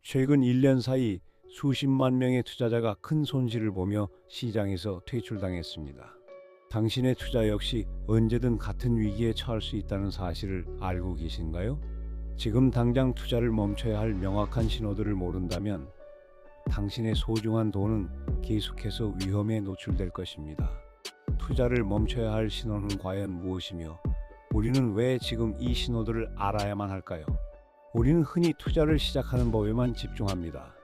최근 1년 사이 수십만 명의 투자자가 큰 손실을 보며 시장에서 퇴출당했습니다. 당신의 투자 역시 언제든 같은 위기에 처할 수 있다는 사실을 알고 계신가요? 지금 당장 투자를 멈춰야 할 명확한 신호들을 모른다면 당신의 소중한 돈은 계속해서 위험에 노출될 것입니다. 투자를 멈춰야 할 신호는 과연 무엇이며 우리는 왜 지금 이 신호들을 알아야만 할까요? 우리는 흔히 투자를 시작하는 법에만 집중합니다.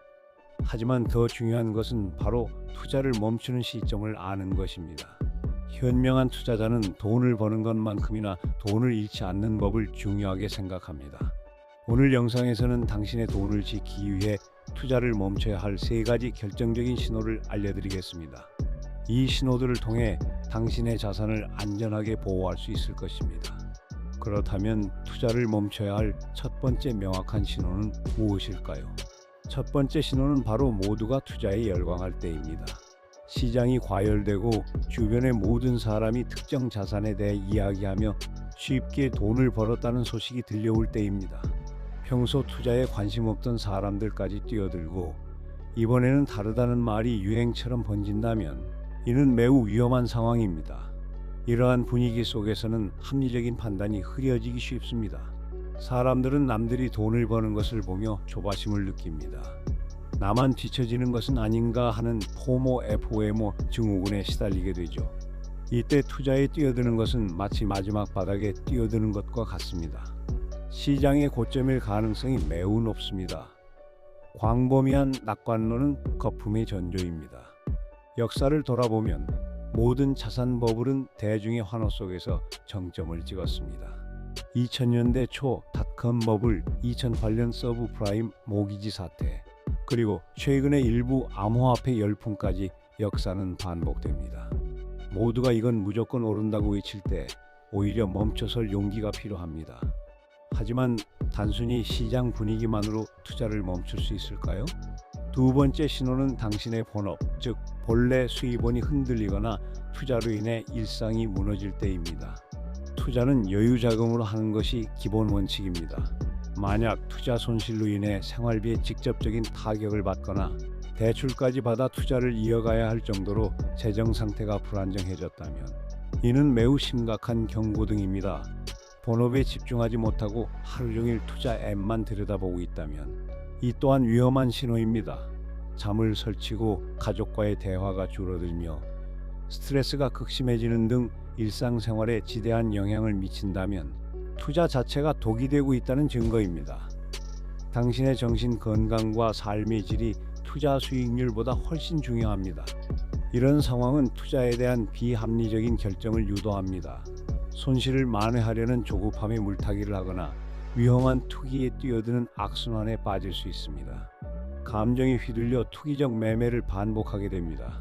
하지만 더 중요한 것은 바로 투자를 멈추는 시점을 아는 것입니다. 현명한 투자자는 돈을 버는 것만큼이나 돈을 잃지 않는 법을 중요하게 생각합니다. 오늘 영상에서는 당신의 돈을 지키기 위해 투자를 멈춰야 할 3가지 결정적인 신호를 알려드리겠습니다. 이 신호들을 통해 당신의 자산을 안전하게 보호할 수 있을 것입니다. 그렇다면 투자를 멈춰야 할 첫 번째 명확한 신호는 무엇일까요? 첫 번째 신호는 바로 모두가 투자에 열광할 때입니다. 시장이 과열되고 주변의 모든 사람이 특정 자산에 대해 이야기하며 쉽게 돈을 벌었다는 소식이 들려올 때입니다. 평소 투자에 관심 없던 사람들까지 뛰어들고 이번에는 다르다는 말이 유행처럼 번진다면 이는 매우 위험한 상황입니다. 이러한 분위기 속에서는 합리적인 판단이 흐려지기 쉽습니다. 사람들은 남들이 돈을 버는 것을 보며 조바심을 느낍니다. 나만 뒤처지는 것은 아닌가 하는 포모 FOMO 증후군에 시달리게 되죠. 이때 투자에 뛰어드는 것은 마치 마지막 바닥에 뛰어드는 것과 같습니다. 시장의 고점일 가능성이 매우 높습니다. 광범위한 낙관론은 거품의 전조입니다. 역사를 돌아보면 모든 자산 버블은 대중의 환호 속에서 정점을 찍었습니다. 2000년대 초 닷컴 버블, 2008년 서브프라임 모기지 사태, 그리고 최근의 일부 암호화폐 열풍까지 역사는 반복됩니다. 모두가 이건 무조건 오른다고 외칠 때 오히려 멈춰설 용기가 필요합니다. 하지만 단순히 시장 분위기만으로 투자를 멈출 수 있을까요? 두 번째 신호는 당신의 본업, 즉 본래 수입원이 흔들리거나 투자로 인해 일상이 무너질 때입니다. 투자는 여유 자금으로 하는 것이 기본 원칙입니다. 만약 투자 손실로 인해 생활비에 직접적인 타격을 받거나 대출까지 받아 투자를 이어가야 할 정도로 재정 상태가 불안정해졌다면 이는 매우 심각한 경고등입니다. 본업에 집중하지 못하고 하루 종일 투자 앱만 들여다보고 있다면 이 또한 위험한 신호입니다. 잠을 설치고 가족과의 대화가 줄어들며 스트레스가 극심해지는 등 일상생활에 지대한 영향을 미친다면 투자 자체가 독이 되고 있다는 증거입니다. 당신의 정신 건강과 삶의 질이 투자 수익률보다 훨씬 중요합니다. 이런 상황은 투자에 대한 비합리적인 결정을 유도합니다. 손실을 만회하려는 조급함에 물타기를 하거나 위험한 투기에 뛰어드는 악순환에 빠질 수 있습니다. 감정에 휘둘려 투기적 매매를 반복하게 됩니다.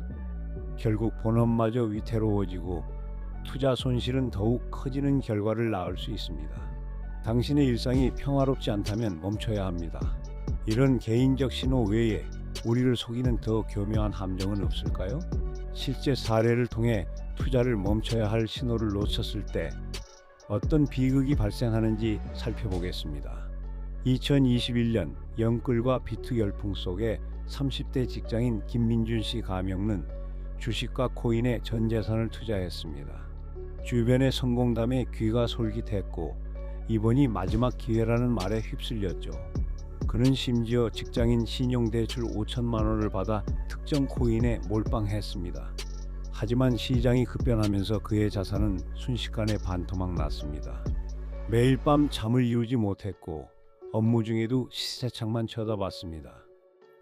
결국 본업마저 위태로워지고 투자 손실은 더욱 커지는 결과를 낳을 수 있습니다. 당신의 일상이 평화롭지 않다면 멈춰야 합니다. 이런 개인적 신호 외에 우리를 속이는 더 교묘한 함정은 없을까요? 실제 사례를 통해 투자를 멈춰야 할 신호를 놓쳤을 때 어떤 비극이 발생하는지 살펴보겠습니다. 2021년 영끌과 비트 열풍 속에 30대 직장인 김민준 씨 가명은 주식과 코인에 전 재산을 투자했습니다. 주변의 성공담에 귀가 솔깃했고 이번이 마지막 기회라는 말에 휩쓸렸죠. 그는 심지어 직장인 신용대출 5천만 원을 받아 특정 코인에 몰빵했습니다. 하지만 시장이 급변하면서 그의 자산은 순식간에 반토막 났습니다. 매일 밤 잠을 이루지 못했고 업무 중에도 시세창만 쳐다봤습니다.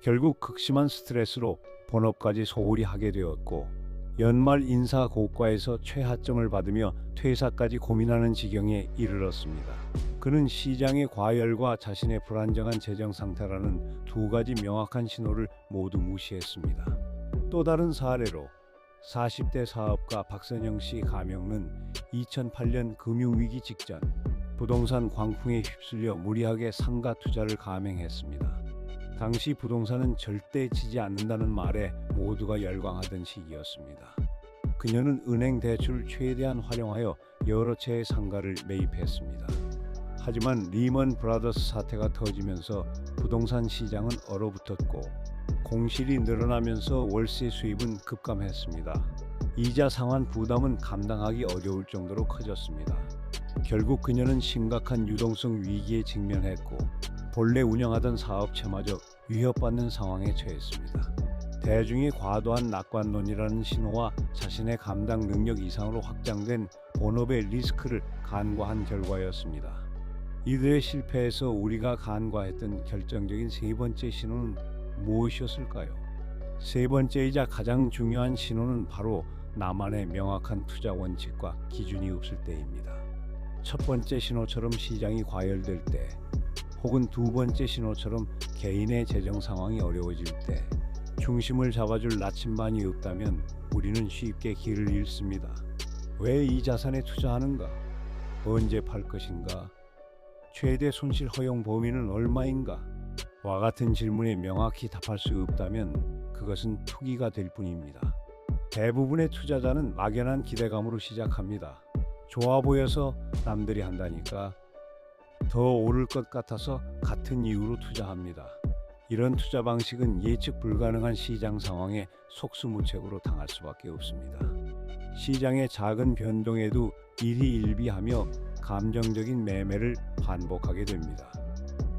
결국 극심한 스트레스로 본업까지 소홀히 하게 되었고 연말 인사 고과에서 최하점을 받으며 퇴사까지 고민하는 지경에 이르렀습니다. 그는 시장의 과열과 자신의 불안정한 재정 상태라는 2가지 명확한 신호를 모두 무시했습니다. 또 다른 사례로 40대 사업가 박선영 씨 가명은 2008년 금융위기 직전 부동산 광풍에 휩쓸려 무리하게 상가 투자를 감행했습니다. 당시 부동산은 절대 지지 않는다는 말에 모두가 열광하던 시기였습니다. 그녀는 은행 대출을 최대한 활용하여 여러 채의 상가를 매입했습니다. 하지만 리먼 브라더스 사태가 터지면서 부동산 시장은 얼어붙었고 공실이 늘어나면서 월세 수입은 급감했습니다. 이자 상환 부담은 감당하기 어려울 정도로 커졌습니다. 결국 그녀는 심각한 유동성 위기에 직면했고 본래 운영하던 사업체마저 위협받는 상황에 처했습니다. 대중의 과도한 낙관론이라는 신호와 자신의 감당 능력 이상으로 확장된 본업의 리스크를 간과한 결과였습니다. 이들의 실패에서 우리가 간과했던 결정적인 세 번째 신호는 무엇이었을까요? 세 번째이자 가장 중요한 신호는 바로 나만의 명확한 투자 원칙과 기준이 없을 때입니다. 첫 번째 신호처럼 시장이 과열될 때, 혹은 두 번째 신호처럼 개인의 재정 상황이 어려워질 때, 중심을 잡아줄 나침반이 없다면 우리는 쉽게 길을 잃습니다. 왜 이 자산에 투자하는가? 언제 팔 것인가? 최대 손실 허용 범위는 얼마인가? 와 같은 질문에 명확히 답할 수 없다면 그것은 투기가 될 뿐입니다. 대부분의 투자자는 막연한 기대감으로 시작합니다. 좋아 보여서 남들이 한다니까, 더 오를 것 같아서 같은 이유로 투자합니다. 이런 투자 방식은 예측 불가능한 시장 상황에 속수무책으로 당할 수밖에 없습니다. 시장의 작은 변동에도 일희일비하며 감정적인 매매를 반복하게 됩니다.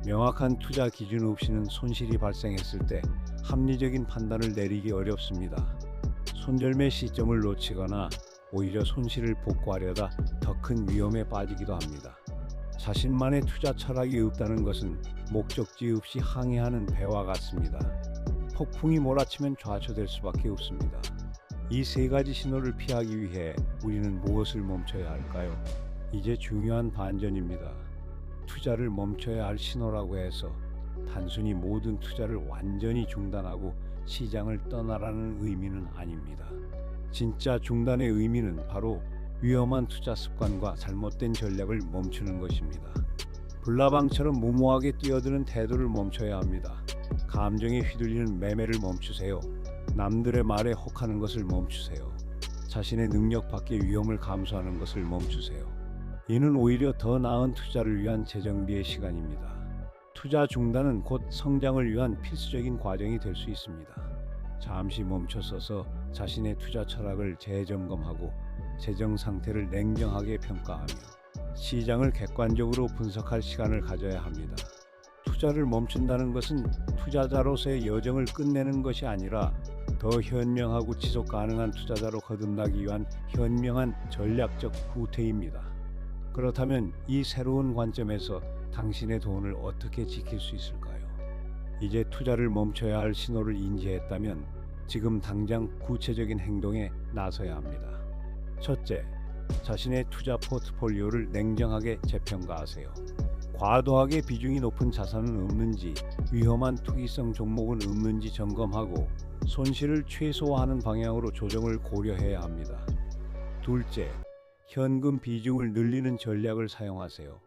명확한 투자 기준 없이는 손실이 발생했을 때 합리적인 판단을 내리기 어렵습니다. 손절매 시점을 놓치거나 오히려 손실을 복구하려다 더 큰 위험에 빠지기도 합니다. 자신만의 투자 철학이 없다는 것은 목적지 없이 항해하는 배와 같습니다. 폭풍이 몰아치면 좌초될 수밖에 없습니다. 이 세 가지 신호를 피하기 위해 우리는 무엇을 멈춰야 할까요? 이제 중요한 반전입니다. 투자를 멈춰야 할 신호라고 해서 단순히 모든 투자를 완전히 중단하고 시장을 떠나라는 의미는 아닙니다. 진짜 중단의 의미는 바로 위험한 투자 습관과 잘못된 전략을 멈추는 것입니다. 불나방처럼 무모하게 뛰어드는 태도를 멈춰야 합니다. 감정에 휘둘리는 매매를 멈추세요. 남들의 말에 혹하는 것을 멈추세요. 자신의 능력 밖의 위험을 감수하는 것을 멈추세요. 이는 오히려 더 나은 투자를 위한 재정비의 시간입니다. 투자 중단은 곧 성장을 위한 필수적인 과정이 될 수 있습니다. 잠시 멈춰서서 자신의 투자 철학을 재점검하고 재정 상태를 냉정하게 평가하며 시장을 객관적으로 분석할 시간을 가져야 합니다. 투자를 멈춘다는 것은 투자자로서의 여정을 끝내는 것이 아니라 더 현명하고 지속 가능한 투자자로 거듭나기 위한 현명한 전략적 후퇴입니다. 그렇다면 이 새로운 관점에서 당신의 돈을 어떻게 지킬 수 있을까요? 이제 투자를 멈춰야 할 신호를 인지했다면 지금 당장 구체적인 행동에 나서야 합니다. 첫째, 자신의 투자 포트폴리오를 냉정하게 재평가하세요. 과도하게 비중이 높은 자산은 없는지, 위험한 투기성 종목은 없는지 점검하고 손실을 최소화하는 방향으로 조정을 고려해야 합니다. 둘째, 현금 비중을 늘리는 전략을 사용하세요.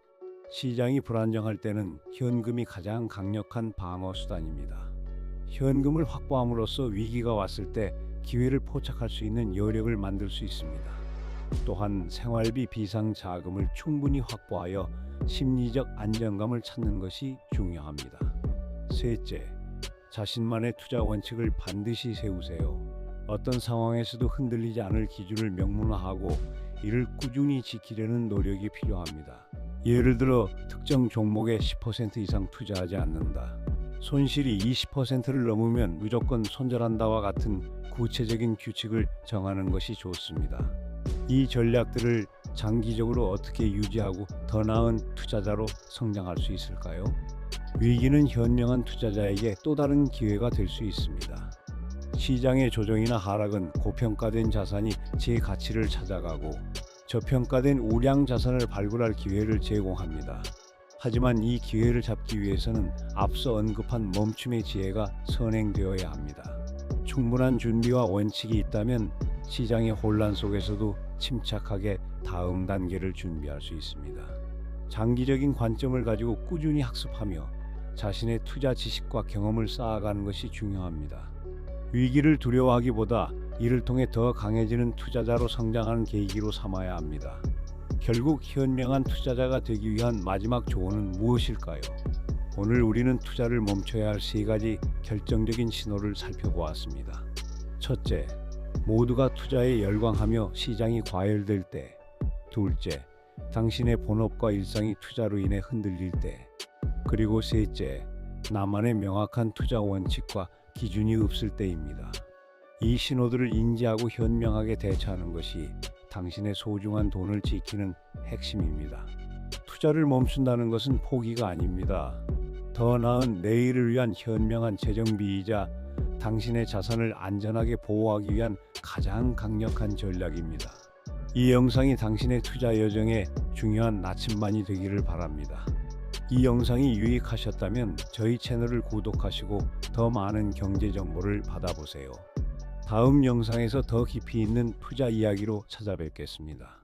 시장이 불안정할 때는 현금이 가장 강력한 방어 수단입니다. 현금을 확보함으로써 위기가 왔을 때 기회를 포착할 수 있는 여력을 만들 수 있습니다. 또한 생활비 비상 자금을 충분히 확보하여 심리적 안정감을 찾는 것이 중요합니다. 셋째, 자신만의 투자 원칙을 반드시 세우세요. 어떤 상황에서도 흔들리지 않을 기준을 명문화하고 이를 꾸준히 지키려는 노력이 필요합니다. 예를 들어 특정 종목에 10% 이상 투자하지 않는다. 손실이 20%를 넘으면 무조건 손절한다와 같은 구체적인 규칙을 정하는 것이 좋습니다. 이 전략들을 장기적으로 어떻게 유지하고 더 나은 투자자로 성장할 수 있을까요? 위기는 현명한 투자자에게 또 다른 기회가 될 수 있습니다. 시장의 조정이나 하락은 고평가된 자산이 제 가치를 찾아가고 저평가된 우량 자산을 발굴할 기회를 제공합니다. 하지만 이 기회를 잡기 위해서는 앞서 언급한 멈춤의 지혜가 선행되어야 합니다. 충분한 준비와 원칙이 있다면 시장의 혼란 속에서도 침착하게 다음 단계를 준비할 수 있습니다. 장기적인 관점을 가지고 꾸준히 학습하며 자신의 투자 지식과 경험을 쌓아가는 것이 중요합니다. 위기를 두려워하기보다 이를 통해 더 강해지는 투자자로 성장하는 계기로 삼아야 합니다. 결국 현명한 투자자가 되기 위한 마지막 조언은 무엇일까요? 오늘 우리는 투자를 멈춰야 할 세 가지 결정적인 신호를 살펴보았습니다. 첫째, 모두가 투자에 열광하며 시장이 과열될 때. 둘째, 당신의 본업과 일상이 투자로 인해 흔들릴 때. 그리고 셋째, 나만의 명확한 투자 원칙과 기준이 없을 때입니다. 이 신호들을 인지하고 현명하게 대처하는 것이 당신의 소중한 돈을 지키는 핵심입니다. 투자를 멈춘다는 것은 포기가 아닙니다. 더 나은 내일을 위한 현명한 재정비이자 당신의 자산을 안전하게 보호하기 위한 가장 강력한 전략입니다. 이 영상이 당신의 투자 여정에 중요한 나침반이 되기를 바랍니다. 이 영상이 유익하셨다면 저희 채널을 구독하시고 더 많은 경제 정보를 받아보세요. 다음 영상에서 더 깊이 있는 투자 이야기로 찾아뵙겠습니다.